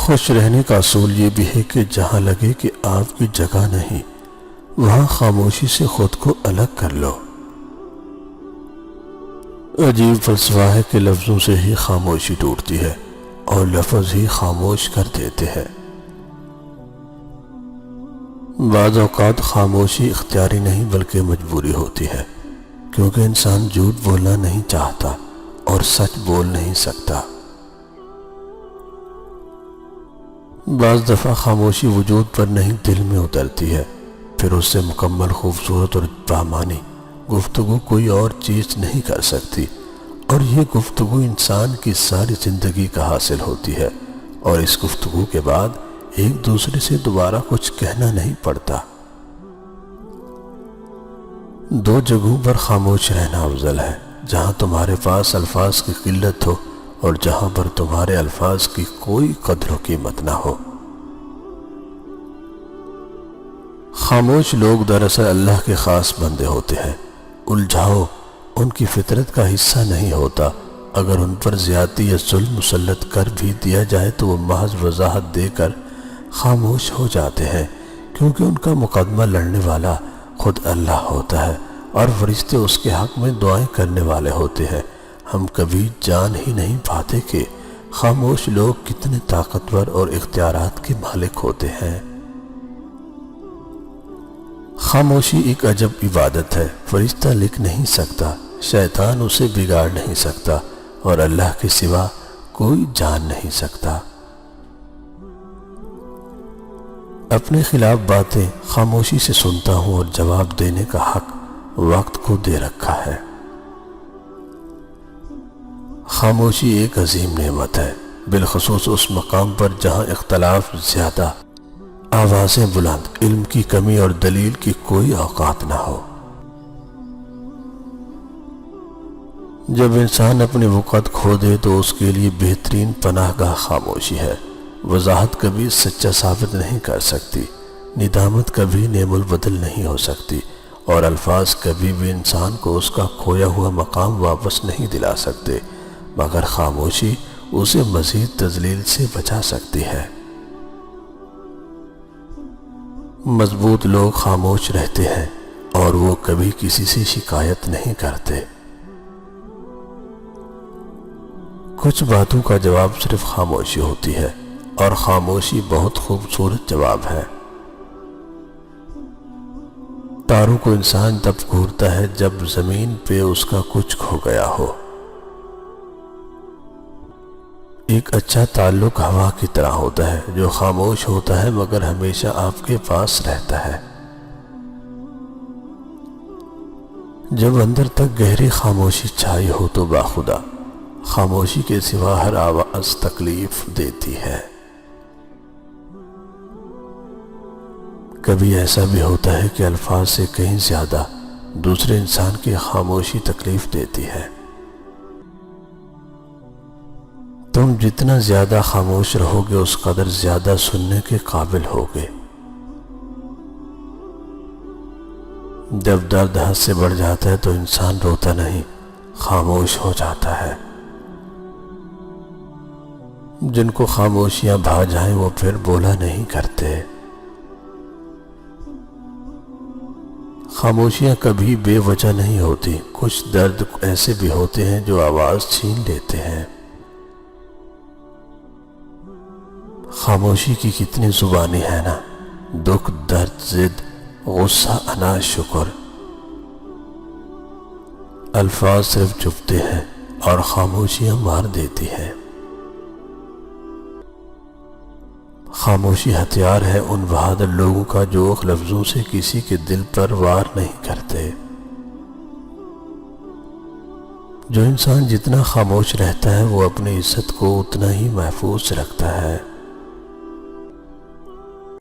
خوش رہنے کا اصول یہ بھی ہے کہ جہاں لگے کہ آپ کی جگہ نہیں، وہاں خاموشی سے خود کو الگ کر لو۔ عجیب فلسفہ ہے کہ لفظوں سے ہی خاموشی ٹوٹتی ہے اور لفظ ہی خاموش کر دیتے ہیں۔ بعض اوقات خاموشی اختیاری نہیں بلکہ مجبوری ہوتی ہے، کیونکہ انسان جھوٹ بولنا نہیں چاہتا اور سچ بول نہیں سکتا۔ بعض دفعہ خاموشی وجود پر نہیں دل میں اترتی ہے، پھر اس سے مکمل خوبصورت اور بامعنی گفتگو کوئی اور چیز نہیں کر سکتی، اور یہ گفتگو انسان کی ساری زندگی کا حاصل ہوتی ہے، اور اس گفتگو کے بعد ایک دوسرے سے دوبارہ کچھ کہنا نہیں پڑتا۔ دو جگہوں پر خاموش رہنا افضل ہے، جہاں تمہارے پاس الفاظ کی قلت ہو اور جہاں پر تمہارے الفاظ کی کوئی قدر و قیمت نہ ہو۔ خاموش لوگ دراصل اللہ کے خاص بندے ہوتے ہیں۔ الجھاؤ ان کی فطرت کا حصہ نہیں ہوتا۔ اگر ان پر زیادتی یا ظلم مسلط کر بھی دیا جائے تو وہ محض وضاحت دے کر خاموش ہو جاتے ہیں، کیونکہ ان کا مقدمہ لڑنے والا خود اللہ ہوتا ہے اور فرشتے اس کے حق میں دعائیں کرنے والے ہوتے ہیں۔ ہم کبھی جان ہی نہیں پاتے کہ خاموش لوگ کتنے طاقتور اور اختیارات کے مالک ہوتے ہیں۔ خاموشی ایک عجب عبادت ہے۔ فرشتہ لکھ نہیں سکتا، شیطان اسے بگاڑ نہیں سکتا، اور اللہ کے سوا کوئی جان نہیں سکتا۔ اپنے خلاف باتیں خاموشی سے سنتا ہوں اور جواب دینے کا حق وقت کو دے رکھا ہے۔ خاموشی ایک عظیم نعمت ہے، بالخصوص اس مقام پر جہاں اختلاف زیادہ، آوازیں بلند، علم کی کمی اور دلیل کی کوئی اوقات نہ ہو۔ جب انسان اپنی وقت کھو دے تو اس کے لیے بہترین پناہ گاہ خاموشی ہے۔ وضاحت کبھی سچا ثابت نہیں کر سکتی، ندامت کبھی نعم البدل نہیں ہو سکتی، اور الفاظ کبھی بھی انسان کو اس کا کھویا ہوا مقام واپس نہیں دلا سکتے، مگر خاموشی اسے مزید تذلیل سے بچا سکتی ہے۔ مضبوط لوگ خاموش رہتے ہیں اور وہ کبھی کسی سے شکایت نہیں کرتے۔ کچھ باتوں کا جواب صرف خاموشی ہوتی ہے، اور خاموشی بہت خوبصورت جواب ہے۔ تاروں کو انسان تب گھورتا ہے جب زمین پہ اس کا کچھ کھو گیا ہو۔ ایک اچھا تعلق ہوا کی طرح ہوتا ہے جو خاموش ہوتا ہے مگر ہمیشہ آپ کے پاس رہتا ہے۔ جب اندر تک گہری خاموشی چھائی ہو تو باخدا خاموشی کے سوا ہر آواز تکلیف دیتی ہے۔ کبھی ایسا بھی ہوتا ہے کہ الفاظ سے کہیں زیادہ دوسرے انسان کی خاموشی تکلیف دیتی ہے۔ تم جتنا زیادہ خاموش رہو گے اس قدر زیادہ سننے کے قابل ہوگے۔ جب درد حد سے بڑھ جاتا ہے تو انسان روتا نہیں، خاموش ہو جاتا ہے۔ جن کو خاموشیاں بھا جائیں وہ پھر بولا نہیں کرتے۔ خاموشیاں کبھی بے وجہ نہیں ہوتی، کچھ درد ایسے بھی ہوتے ہیں جو آواز چھین لیتے ہیں۔ خاموشی کی کتنی زبانی ہے نا، دکھ، درد، ضد، غصہ، انا، شکر۔ الفاظ صرف چپتے ہیں اور خاموشیاں مار دیتی ہیں۔ خاموشی ہتھیار ہے ان بہادر لوگوں کا جو لفظوں سے کسی کے دل پر وار نہیں کرتے۔ جو انسان جتنا خاموش رہتا ہے وہ اپنی عزت کو اتنا ہی محفوظ رکھتا ہے۔